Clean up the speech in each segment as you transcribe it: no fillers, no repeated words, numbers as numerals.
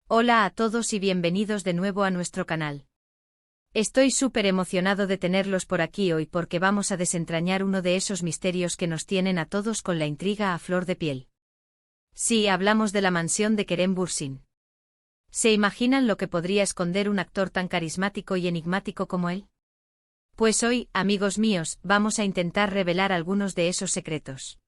Hola a todos y bienvenidos de nuevo a nuestro canal. Estoy súper emocionado de tenerlos por aquí hoy porque vamos a desentrañar uno de esos misterios que nos tienen a todos con la intriga a flor de piel. Sí, hablamos de la mansión de Kerem Bürsin. ¿Se imaginan lo que podría esconder un actor tan carismático y enigmático como él? Pues hoy, amigos míos, vamos a intentar revelar algunos de esos secretos.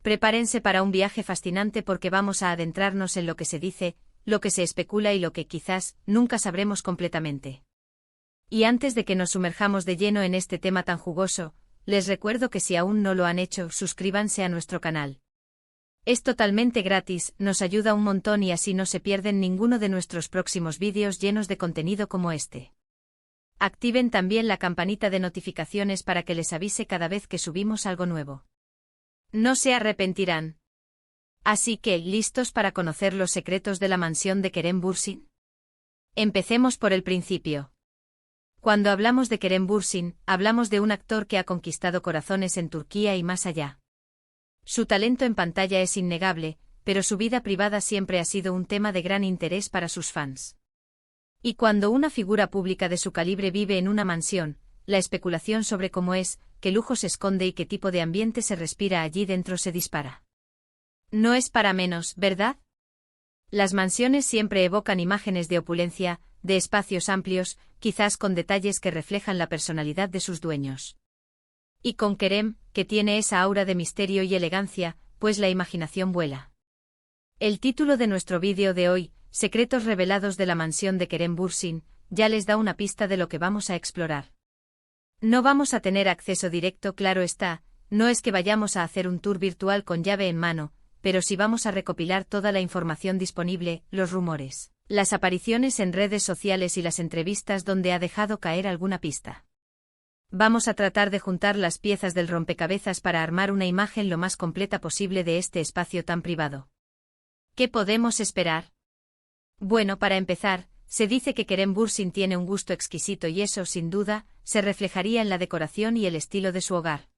Prepárense para un viaje fascinante porque vamos a adentrarnos en lo que se dice, lo que se especula y lo que quizás nunca sabremos completamente. Y antes de que nos sumerjamos de lleno en este tema tan jugoso, les recuerdo que si aún no lo han hecho, suscríbanse a nuestro canal. Es totalmente gratis, nos ayuda un montón y así no se pierden ninguno de nuestros próximos vídeos llenos de contenido como este. Activen también la campanita de notificaciones para que les avise cada vez que subimos algo nuevo. No se arrepentirán. Así que, ¿listos para conocer los secretos de la mansión de Kerem Bürsin? Empecemos por el principio. Cuando hablamos de Kerem Bürsin, hablamos de un actor que ha conquistado corazones en Turquía y más allá. Su talento en pantalla es innegable, pero su vida privada siempre ha sido un tema de gran interés para sus fans. Y cuando una figura pública de su calibre vive en una mansión, la especulación sobre cómo es, qué lujo se esconde y qué tipo de ambiente se respira allí dentro se dispara. No es para menos, ¿verdad? Las mansiones siempre evocan imágenes de opulencia, de espacios amplios, quizás con detalles que reflejan la personalidad de sus dueños. Y con Kerem, que tiene esa aura de misterio y elegancia, pues la imaginación vuela. El título de nuestro vídeo de hoy, Secretos revelados de la mansión de Kerem Bürsin, ya les da una pista de lo que vamos a explorar. No vamos a tener acceso directo, claro está, no es que vayamos a hacer un tour virtual con llave en mano, pero sí vamos a recopilar toda la información disponible, los rumores, las apariciones en redes sociales y las entrevistas donde ha dejado caer alguna pista. Vamos a tratar de juntar las piezas del rompecabezas para armar una imagen lo más completa posible de este espacio tan privado. ¿Qué podemos esperar? Bueno, para empezar, se dice que Kerem Bürsin tiene un gusto exquisito y eso, sin duda, se reflejaría en la decoración y el estilo de su hogar.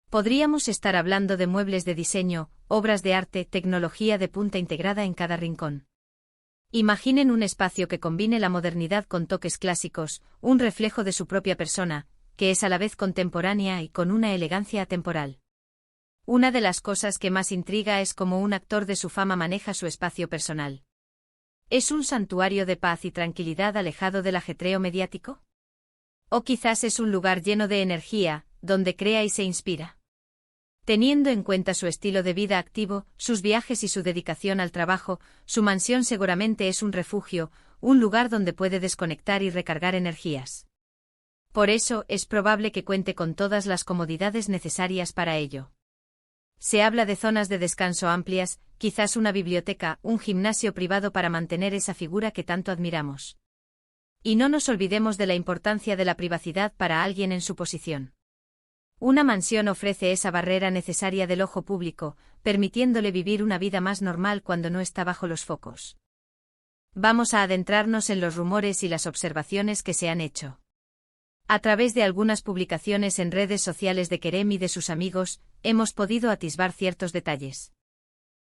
Podríamos estar hablando de muebles de diseño, obras de arte, tecnología de punta integrada en cada rincón. Imaginen un espacio que combine la modernidad con toques clásicos, un reflejo de su propia persona, que es a la vez contemporánea y con una elegancia atemporal. Una de las cosas que más intriga es cómo un actor de su fama maneja su espacio personal. ¿Es un santuario de paz y tranquilidad alejado del ajetreo mediático? ¿O quizás es un lugar lleno de energía, donde crea y se inspira? Teniendo en cuenta su estilo de vida activo, sus viajes y su dedicación al trabajo, su mansión seguramente es un refugio, un lugar donde puede desconectar y recargar energías. Por eso, es probable que cuente con todas las comodidades necesarias para ello. Se habla de zonas de descanso amplias, quizás una biblioteca, un gimnasio privado para mantener esa figura que tanto admiramos. Y no nos olvidemos de la importancia de la privacidad para alguien en su posición. Una mansión ofrece esa barrera necesaria del ojo público, permitiéndole vivir una vida más normal cuando no está bajo los focos. Vamos a adentrarnos en los rumores y las observaciones que se han hecho. A través de algunas publicaciones en redes sociales de Kerem y de sus amigos, hemos podido atisbar ciertos detalles.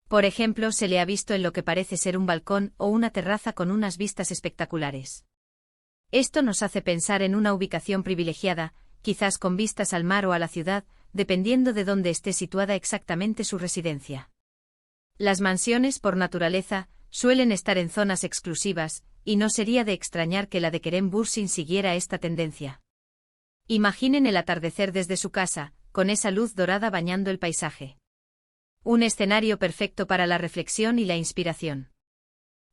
Por ejemplo, se le ha visto en lo que parece ser un balcón o una terraza con unas vistas espectaculares. Esto nos hace pensar en una ubicación privilegiada, quizás con vistas al mar o a la ciudad, dependiendo de dónde esté situada exactamente su residencia. Las mansiones, por naturaleza, suelen estar en zonas exclusivas, y no sería de extrañar que la de Kerem Bürsin siguiera esta tendencia. Imaginen el atardecer desde su casa, con esa luz dorada bañando el paisaje. Un escenario perfecto para la reflexión y la inspiración.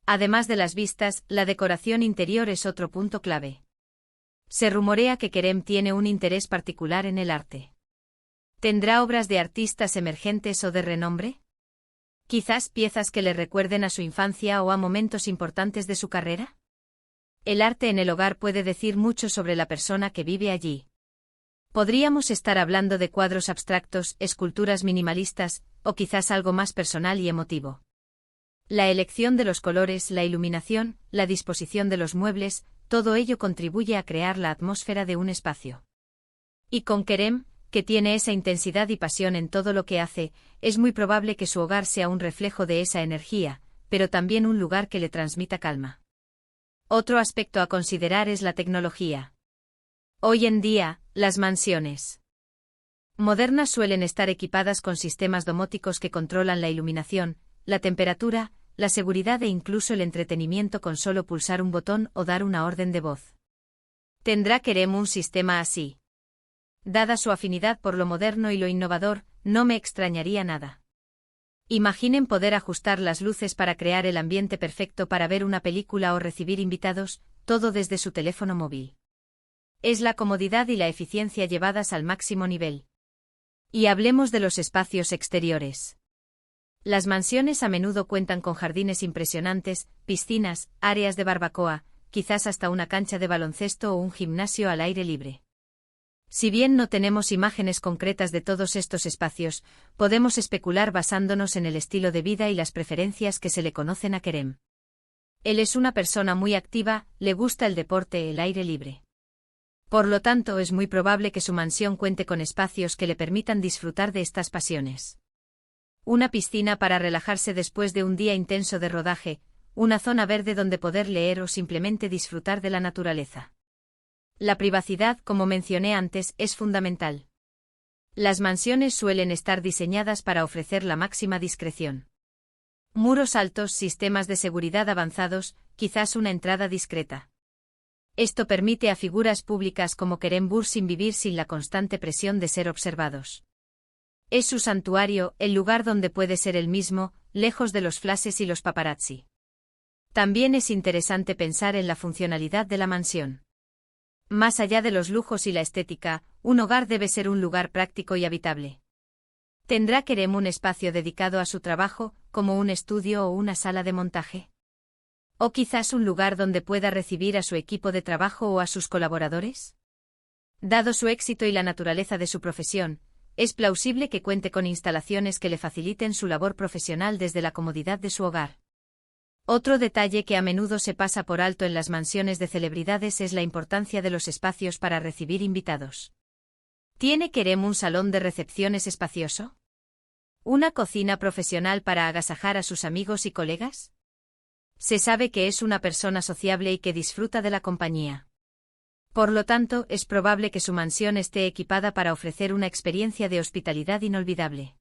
Además de las vistas, la decoración interior es otro punto clave. Se rumorea que Kerem tiene un interés particular en el arte. ¿Tendrá obras de artistas emergentes o de renombre? ¿Quizás piezas que le recuerden a su infancia o a momentos importantes de su carrera? El arte en el hogar puede decir mucho sobre la persona que vive allí. Podríamos estar hablando de cuadros abstractos, esculturas minimalistas, o quizás algo más personal y emotivo. La elección de los colores, la iluminación, la disposición de los muebles, todo ello contribuye a crear la atmósfera de un espacio. Y con Kerem, que tiene esa intensidad y pasión en todo lo que hace, es muy probable que su hogar sea un reflejo de esa energía, pero también un lugar que le transmita calma. Otro aspecto a considerar es la tecnología. Hoy en día, las mansiones modernas suelen estar equipadas con sistemas domóticos que controlan la iluminación, la temperatura, la seguridad e incluso el entretenimiento con solo pulsar un botón o dar una orden de voz. ¿Tendrá Kerem un sistema así? Dada su afinidad por lo moderno y lo innovador, no me extrañaría nada. Imaginen poder ajustar las luces para crear el ambiente perfecto para ver una película o recibir invitados, todo desde su teléfono móvil. Es la comodidad y la eficiencia llevadas al máximo nivel. Y hablemos de los espacios exteriores. Las mansiones a menudo cuentan con jardines impresionantes, piscinas, áreas de barbacoa, quizás hasta una cancha de baloncesto o un gimnasio al aire libre. Si bien no tenemos imágenes concretas de todos estos espacios, podemos especular basándonos en el estilo de vida y las preferencias que se le conocen a Kerem. Él es una persona muy activa, le gusta el deporte, el aire libre. Por lo tanto, es muy probable que su mansión cuente con espacios que le permitan disfrutar de estas pasiones. Una piscina para relajarse después de un día intenso de rodaje, una zona verde donde poder leer o simplemente disfrutar de la naturaleza. La privacidad, como mencioné antes, es fundamental. Las mansiones suelen estar diseñadas para ofrecer la máxima discreción. Muros altos, sistemas de seguridad avanzados, quizás una entrada discreta. Esto permite a figuras públicas como Kerem Bürsin vivir sin la constante presión de ser observados. Es su santuario, el lugar donde puede ser él mismo, lejos de los flashes y los paparazzi. También es interesante pensar en la funcionalidad de la mansión. Más allá de los lujos y la estética, un hogar debe ser un lugar práctico y habitable. ¿Tendrá Kerem un espacio dedicado a su trabajo, como un estudio o una sala de montaje? ¿O quizás un lugar donde pueda recibir a su equipo de trabajo o a sus colaboradores? Dado su éxito y la naturaleza de su profesión, es plausible que cuente con instalaciones que le faciliten su labor profesional desde la comodidad de su hogar. Otro detalle que a menudo se pasa por alto en las mansiones de celebridades es la importancia de los espacios para recibir invitados. ¿Tiene Kerem un salón de recepciones espacioso? ¿Una cocina profesional para agasajar a sus amigos y colegas? Se sabe que es una persona sociable y que disfruta de la compañía. Por lo tanto, es probable que su mansión esté equipada para ofrecer una experiencia de hospitalidad inolvidable.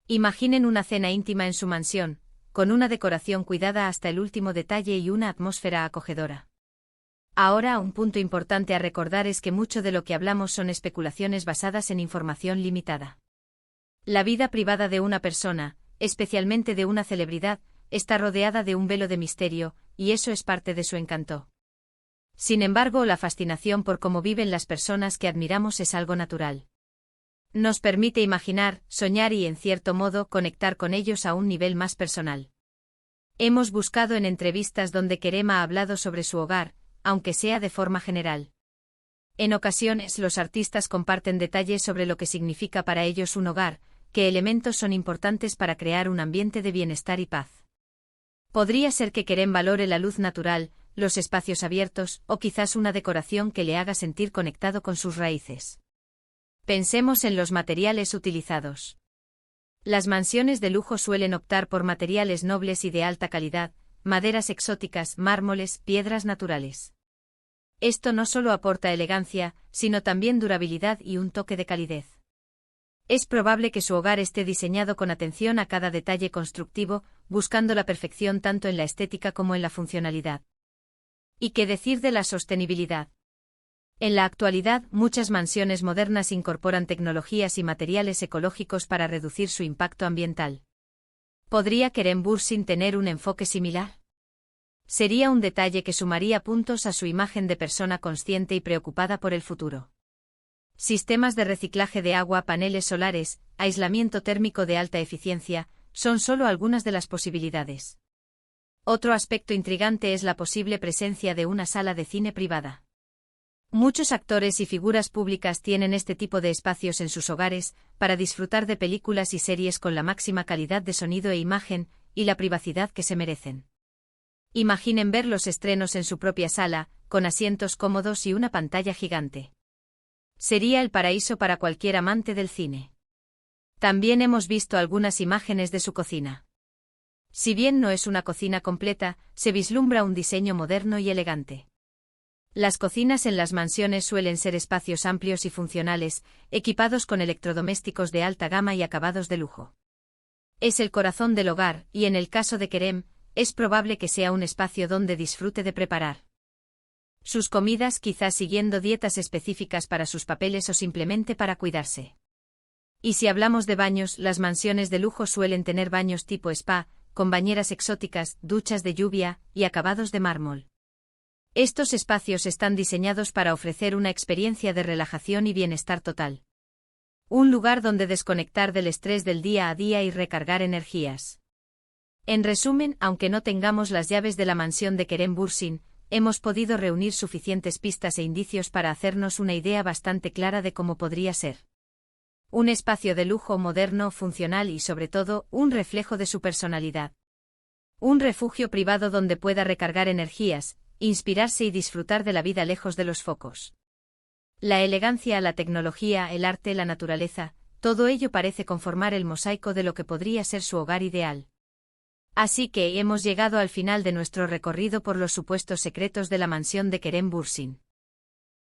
Imaginen una cena íntima en su mansión, con una decoración cuidada hasta el último detalle y una atmósfera acogedora. Ahora, un punto importante a recordar es que mucho de lo que hablamos son especulaciones basadas en información limitada. La vida privada de una persona, especialmente de una celebridad, está rodeada de un velo de misterio, y eso es parte de su encanto. Sin embargo, la fascinación por cómo viven las personas que admiramos es algo natural. Nos permite imaginar, soñar y, en cierto modo, conectar con ellos a un nivel más personal. Hemos buscado en entrevistas donde Kerem ha hablado sobre su hogar, aunque sea de forma general. En ocasiones, los artistas comparten detalles sobre lo que significa para ellos un hogar, qué elementos son importantes para crear un ambiente de bienestar y paz. Podría ser que Kerem valore la luz natural, los espacios abiertos, o quizás una decoración que le haga sentir conectado con sus raíces. Pensemos en los materiales utilizados. Las mansiones de lujo suelen optar por materiales nobles y de alta calidad, maderas exóticas, mármoles, piedras naturales. Esto no solo aporta elegancia, sino también durabilidad y un toque de calidez. Es probable que su hogar esté diseñado con atención a cada detalle constructivo, buscando la perfección tanto en la estética como en la funcionalidad. ¿Y qué decir de la sostenibilidad? En la actualidad, muchas mansiones modernas incorporan tecnologías y materiales ecológicos para reducir su impacto ambiental. ¿Podría Kerem Bürsin tener un enfoque similar? Sería un detalle que sumaría puntos a su imagen de persona consciente y preocupada por el futuro. Sistemas de reciclaje de agua, paneles solares, aislamiento térmico de alta eficiencia, son solo algunas de las posibilidades. Otro aspecto intrigante es la posible presencia de una sala de cine privada. Muchos actores y figuras públicas tienen este tipo de espacios en sus hogares, para disfrutar de películas y series con la máxima calidad de sonido e imagen, y la privacidad que se merecen. Imaginen ver los estrenos en su propia sala, con asientos cómodos y una pantalla gigante. Sería el paraíso para cualquier amante del cine. También hemos visto algunas imágenes de su cocina. Si bien no es una cocina completa, se vislumbra un diseño moderno y elegante. Las cocinas en las mansiones suelen ser espacios amplios y funcionales, equipados con electrodomésticos de alta gama y acabados de lujo. Es el corazón del hogar, y en el caso de Kerem, es probable que sea un espacio donde disfrute de preparar sus comidas, quizás siguiendo dietas específicas para sus papeles o simplemente para cuidarse. Y si hablamos de baños, las mansiones de lujo suelen tener baños tipo spa, con bañeras exóticas, duchas de lluvia y acabados de mármol. Estos espacios están diseñados para ofrecer una experiencia de relajación y bienestar total. Un lugar donde desconectar del estrés del día a día y recargar energías. En resumen, aunque no tengamos las llaves de la mansión de Kerem Bürsin, hemos podido reunir suficientes pistas e indicios para hacernos una idea bastante clara de cómo podría ser. Un espacio de lujo moderno, funcional y sobre todo, un reflejo de su personalidad. Un refugio privado donde pueda recargar energías, inspirarse y disfrutar de la vida lejos de los focos. La elegancia, la tecnología, el arte, la naturaleza, todo ello parece conformar el mosaico de lo que podría ser su hogar ideal. Así que hemos llegado al final de nuestro recorrido por los supuestos secretos de la mansión de Kerem Bürsin.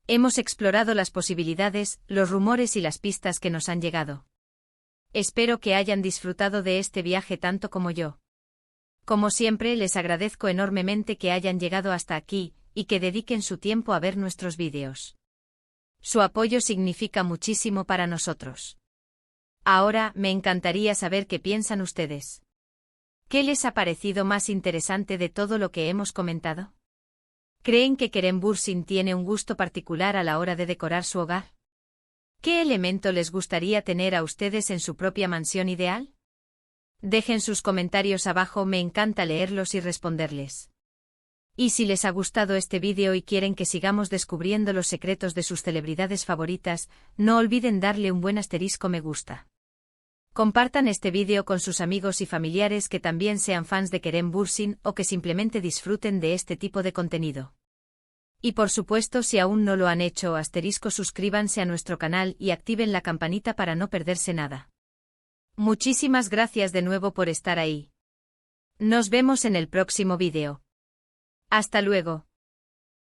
Hemos explorado las posibilidades, los rumores y las pistas que nos han llegado. Espero que hayan disfrutado de este viaje tanto como yo. Como siempre, les agradezco enormemente que hayan llegado hasta aquí, y que dediquen su tiempo a ver nuestros vídeos. Su apoyo significa muchísimo para nosotros. Ahora, me encantaría saber qué piensan ustedes. ¿Qué les ha parecido más interesante de todo lo que hemos comentado? ¿Creen que Kerem Bürsin tiene un gusto particular a la hora de decorar su hogar? ¿Qué elemento les gustaría tener a ustedes en su propia mansión ideal? Dejen sus comentarios abajo, me encanta leerlos y responderles. Y si les ha gustado este vídeo y quieren que sigamos descubriendo los secretos de sus celebridades favoritas, no olviden darle un buen asterisco me gusta. Compartan este vídeo con sus amigos y familiares que también sean fans de Kerem Bürsin o que simplemente disfruten de este tipo de contenido. Y por supuesto, si aún no lo han hecho, suscríbanse a nuestro canal y activen la campanita para no perderse nada. Muchísimas gracias de nuevo por estar ahí. Nos vemos en el próximo vídeo. Hasta luego.